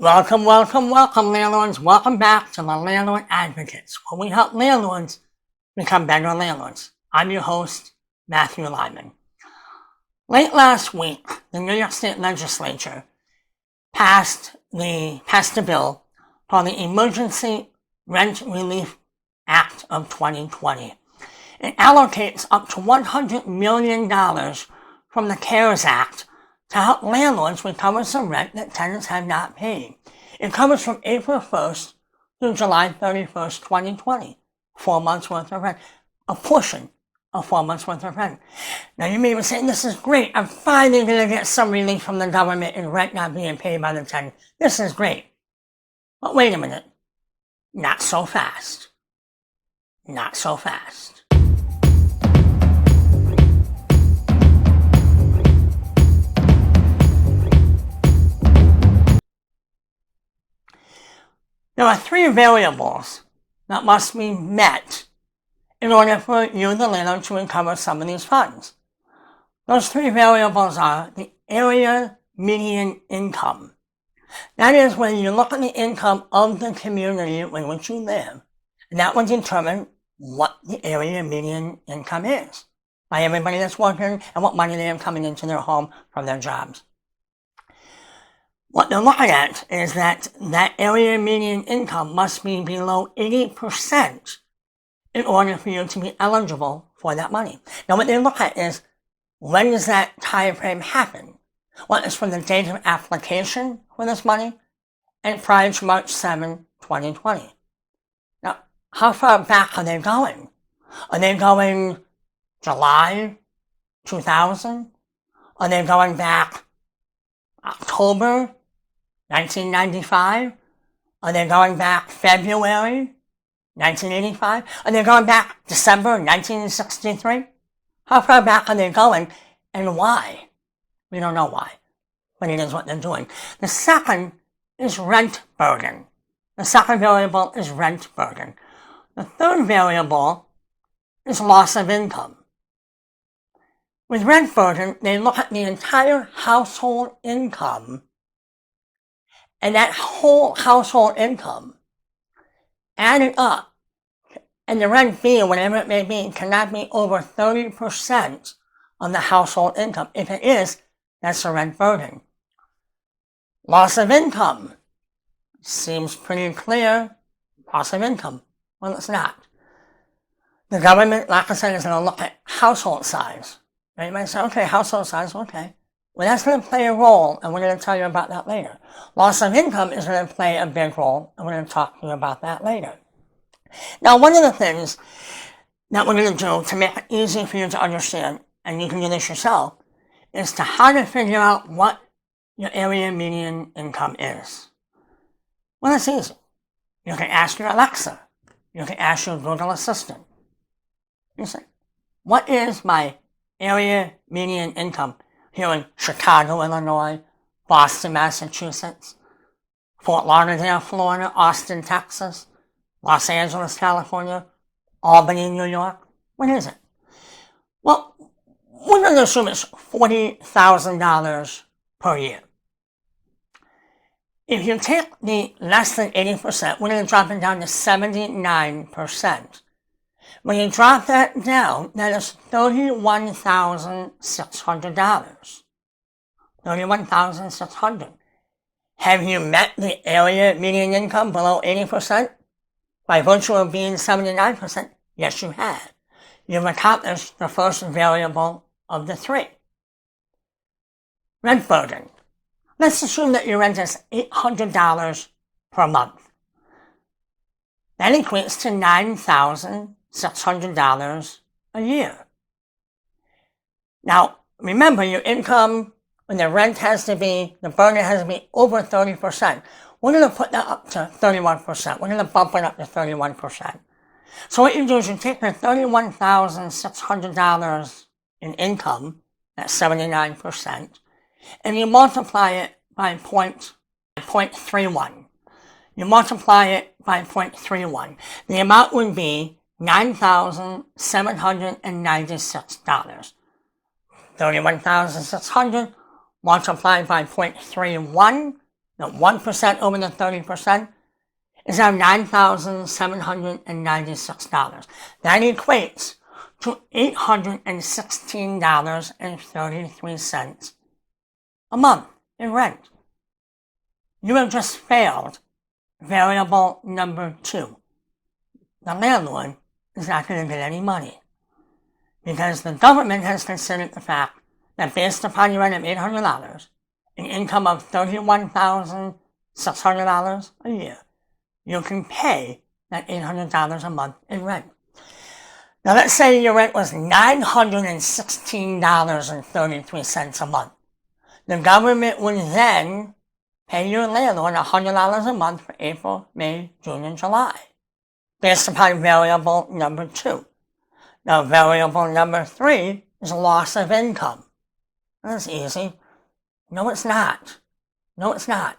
Welcome, landlords. Welcome back to the Landlord Advocates, where we help landlords become better landlords. I'm your host, Matthew LYMAN. Late last week, the New York State Legislature passed a bill called the Emergency Rent Relief Act of 2020. It allocates up to $100 million from the CARES Act to help landlords recover some rent that tenants have not paid. It covers from April 1st through July 31st, 2020. 4 months worth of rent. A portion of 4 months worth of rent. Now you may be saying, this is great. I'm finally going to get some relief from the government and rent not being paid by the tenant. This is great. But wait a minute. Not so fast. Not so fast. There are three variables that must be met in order for you, the landlord, to recover some of these funds. Those three variables are the area median income. That is when you look at the income of the community in which you live, and that will determine what the area median income is by everybody that's working and what money they have coming into their home from their jobs. What they're looking at is that area median income must be below 80% in order for you to be eligible for that money. Now what they look at is, when does that time frame happen? Well, it's from the date of application for this money and prior to March 7, 2020. Now, how far back are they going? Are they going July 2000? Are they going back October 1995? Are they going back February 1985? Are they going back December 1963? How far back are they going and why? We don't know why, but it is what they're doing. The second is rent burden. The second variable is rent burden. The third variable is loss of income. With rent burden, they look at the entire household income, and that whole household income added up, and the rent fee, or whatever it may be, cannot be over 30% of the household income. If it is, that's a rent burden. Loss of income seems pretty clear. Loss of income. Well, it's not. The government, like I said, is going to look at household size. Now you might say, okay, household size, okay. Well, that's going to play a role, and we're going to tell you about that later. Loss of income is going to play a big role, and we're going to talk to you about that later. Now, one of the things that we're going to do to make it easy for you to understand, and you can do this yourself, is to how to figure out what your area median income is. Well, it's easy. You can ask your Alexa. You can ask your Google Assistant. You say, what is my area median income here in Chicago, Illinois, Boston, Massachusetts, Fort Lauderdale, Florida, Austin, Texas, Los Angeles, California, Albany, New York? What is it? Well, we're going to assume it's $40,000 per year. If you take the less than 80%, we're going to drop it down to 79%. When you drop that down, that is $31,600. $31,600. Have you met the area median income below 80%? By virtue of being 79%, yes you have. You've accomplished the first variable of the three. Rent burden. Let's assume that your rent is $800 per month. That equates to $9,600 a year. Now, remember, your income, when the rent has to be, the burden has to be over 30%. We're going to put that up to 31%. We're going to bump it up to 31%. So what you do is you take the $31,600 in income, that's 79%, and you multiply it by 0.31. You multiply it by 0.31. The amount would be $9,796. 31,600 multiplied by 0.31, the 1% over the 30%, is now $9,796. That equates to $816.33 a month in rent. You have just failed variable number 2. The landlord is not going to get any money because the government has considered the fact that based upon your rent of $800, an income of $31,600 a year, you can pay that $800 a month in rent. Now let's say your rent was $916.33 a month. The government would then pay your landlord $100 a month for April, May, June, and July, based upon variable number 2. Now variable number 3 is loss of income. That's easy. No, it's not. No, it's not.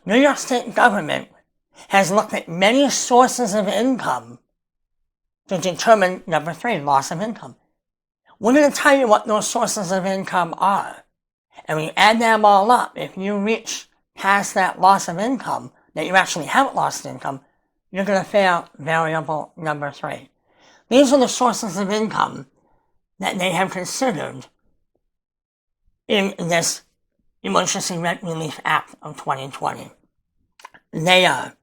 New York State government has looked at many sources of income to determine number 3, loss of income. We're going to tell you what those sources of income are. And when you add them all up, if you reach past that loss of income, that you actually haven't lost income, you're going to fail variable number 3. These are the sources of income that they have considered in this Emergency Rent Relief Act of 2020. They are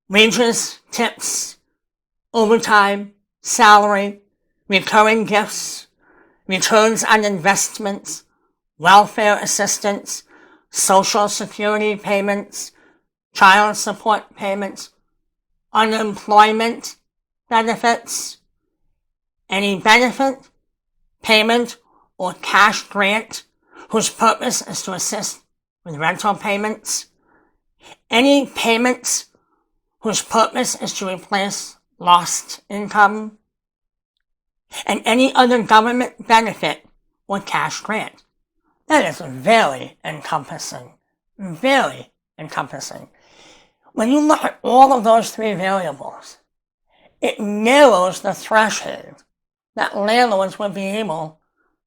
wages, tips, overtime, salary, recurring gifts, returns on investments, welfare assistance, Social Security payments, child support payments, unemployment benefits, any benefit, payment, or cash grant whose purpose is to assist with rental payments, any payments whose purpose is to replace lost income, and any other government benefit or cash grant. That is very encompassing. Very encompassing. When you look at all of those 3 variables, it narrows the threshold that landlords would be able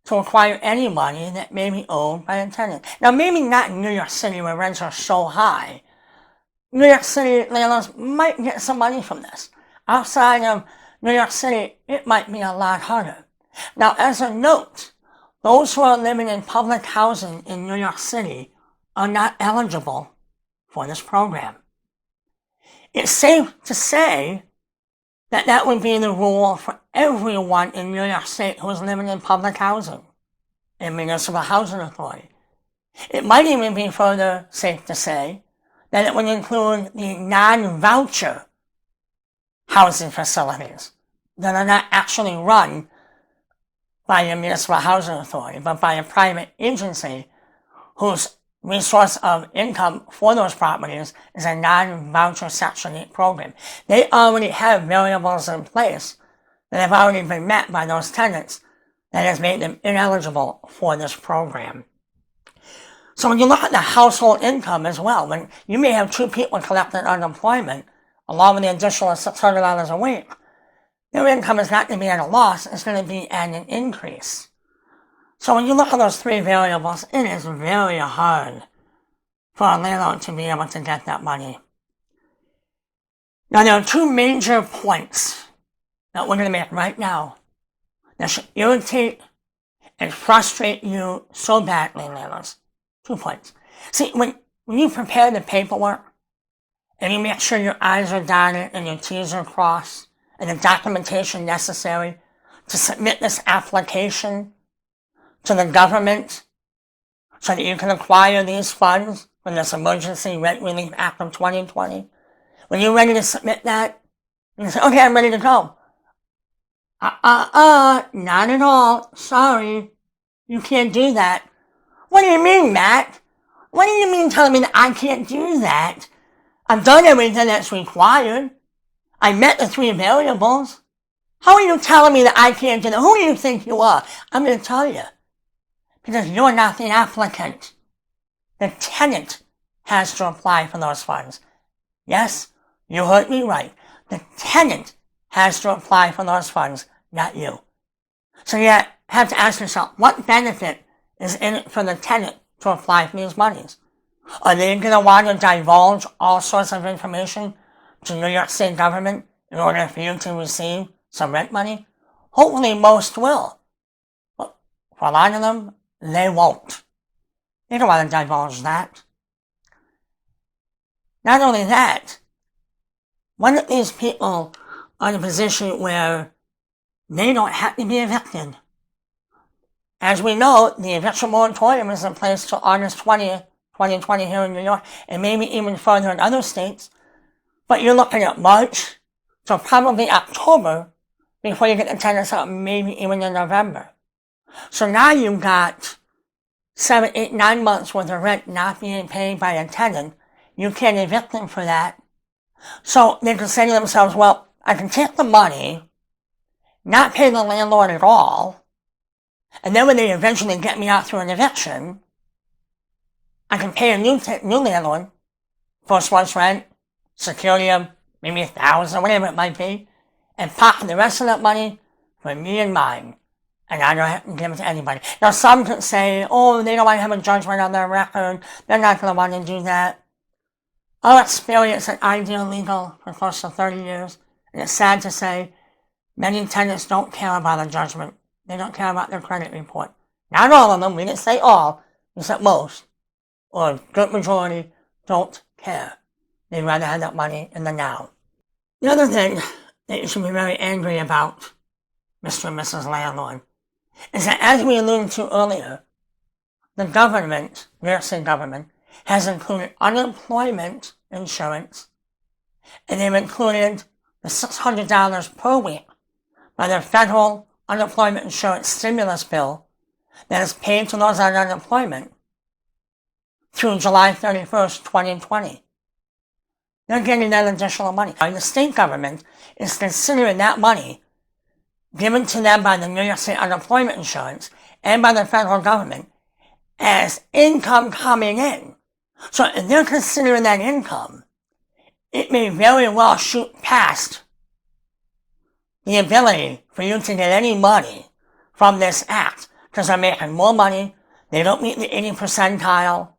to acquire any money that may be owed by a tenant. Now, maybe not in New York City where rents are so high. New York City landlords might get some money from this. Outside of New York City, it might be a lot harder. Now, as a note, those who are living in public housing in New York City are not eligible for this program. It's safe to say that that would be the rule for everyone in New York State who is living in public housing and Municipal Housing Authority. It might even be further safe to say that it would include the non-voucher housing facilities that are not actually run by a Municipal Housing Authority, but by a private agency whose resource of income for those properties is a non-voucher Section 8 program. They already have variables in place that have already been met by those tenants that has made them ineligible for this program. So when you look at the household income as well, when you may have 2 people collecting unemployment, along with the additional $600 a week, their income is not going to be at a loss, it's going to be at an increase. So when you look at those 3 variables, it is very hard for a landlord to be able to get that money. Now there are 2 major points that we're going to make right now that should irritate and frustrate you so badly, landlords. 2 points. See, when you prepare the paperwork and you make sure your I's are dotted and your T's are crossed and the documentation necessary to submit this application to the government so that you can acquire these funds from this Emergency Rent Relief Act of 2020. When you're ready to submit that, you say, okay, I'm ready to go. Not at all. Sorry. You can't do that. What do you mean, Matt? What do you mean telling me that I can't do that? I've done everything that's required. I met the 3 variables. How are you telling me that I can't do that? Who do you think you are? I'm going to tell you. Because you're not the applicant. The tenant has to apply for those funds. Yes, you heard me right. The tenant has to apply for those funds, not you. So you have to ask yourself, what benefit is in it for the tenant to apply for these monies? Are they going to want to divulge all sorts of information to New York State government in order for you to receive some rent money? Hopefully most will. But for a lot of them, they won't. They don't want to divulge that. Not only that, what if these people are in a position where they don't have to be evicted? As we know, the eviction moratorium is in place till August 20th, 2020 here in New York, and maybe even further in other states. But you're looking at March, so probably October, before you get the tenants out, maybe even in November. So now you've got 7, 8, 9 months worth of rent not being paid by a tenant. You can't evict them for that. So they can say to themselves, well, I can take the money, not pay the landlord at all, and then when they eventually get me out through an eviction, I can pay a new landlord, first month's rent, security of maybe $1,000, whatever it might be, and pocket the rest of that money for me and mine. And I don't have to give it to anybody. Now some could say, oh, they don't want to have a judgment on their record. They're not going to want to do that. Our experience at Ideal Legal for close to 30 years, and it's sad to say, many tenants don't care about a judgment. They don't care about their credit report. Not all of them, we didn't say all, we said most, or a good majority, don't care. They'd rather have that money in the now. The other thing that you should be very angry about, Mr. and Mrs. Landlord, is that as we alluded to earlier, the government, New York State government, has included unemployment insurance, and they've included the $600 per week by their federal unemployment insurance stimulus bill that is paid to those on unemployment through July 31st, 2020. They're getting that additional money. And the state government is considering that money given to them by the New York State Unemployment Insurance and by the federal government as income coming in. So if they're considering that income, it may very well shoot past the ability for you to get any money from this act because they're making more money. They don't meet the 80th percentile.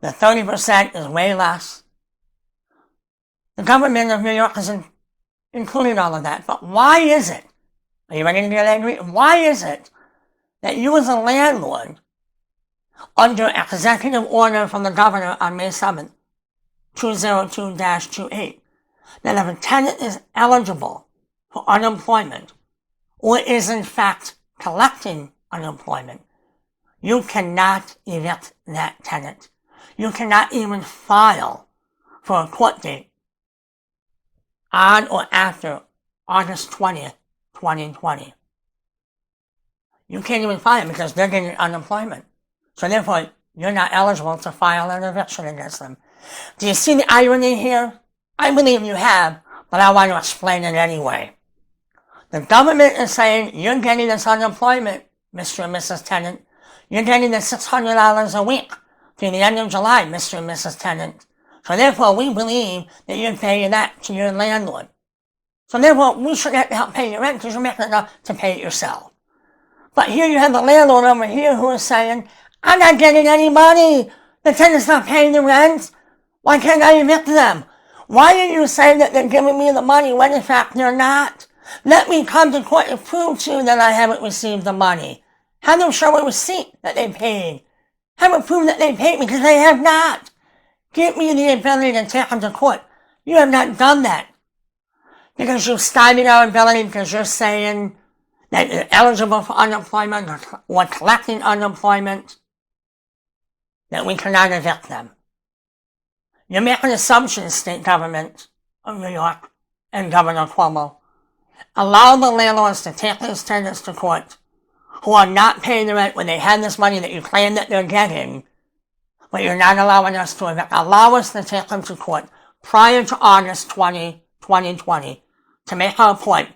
The 30% is way less. The government of New York is including all of that. But why is it? Are you ready to get angry? Why is it that you as a landlord, under executive order from the governor on May 7th, 202-28, that if a tenant is eligible for unemployment or is in fact collecting unemployment, you cannot evict that tenant. You cannot even file for a court date on or after August 20th, 2020. You can't even file because they're getting unemployment. So therefore, you're not eligible to file an eviction against them. Do you see the irony here? I believe you have, but I want to explain it anyway. The government is saying, you're getting this unemployment, Mr. and Mrs. Tenant. You're getting the $600 a week through the end of July, Mr. and Mrs. Tenant. So therefore, we believe that you're paying that to your landlord. So therefore, we should have to help pay your rent because you're making enough to pay it yourself. But here you have the landlord over here who is saying, I'm not getting any money. The tenant's not paying the rent. Why can't I evict them? Why are you saying that they're giving me the money when in fact they're not? Let me come to court and prove to you that I haven't received the money. Have them show a receipt that they paid. Have them prove that they paid because they have not. Give me the ability to take them to court. You have not done that. Because you've stymied our ability because you're saying that you're eligible for unemployment or collecting unemployment, that we cannot evict them. You're making assumptions, state government of New York and Governor CUOMO. Allow the landlords to take these tenants to court who are not paying the rent when they have this money that you claim that they're getting, but you're not allowing us to evict. Allow us to take them to court prior to August 20, 2020 to make our point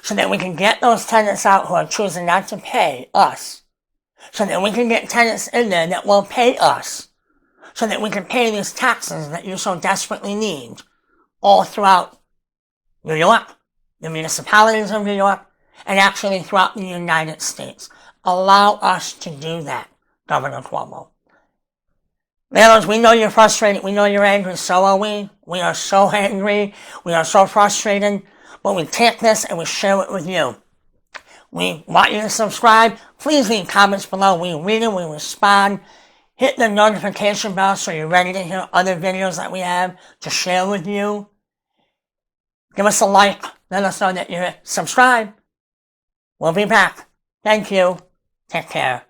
so that we can get those tenants out who are choosing not to pay us, so that we can get tenants in there that will pay us, so that we can pay these taxes that you so desperately need all throughout New York, the municipalities of New York, and actually throughout the United States. Allow us to do that, Governor CUOMO. Landlords, we know you're frustrated. We know you're angry. So are we. We are so angry. We are so frustrated. But we take this and we share it with you. We want you to subscribe. Please leave comments below. We read it. We respond. Hit the notification bell so you're ready to hear other videos that we have to share with you. Give us a like. Let us know that you're subscribed. We'll be back. Thank you. Take care.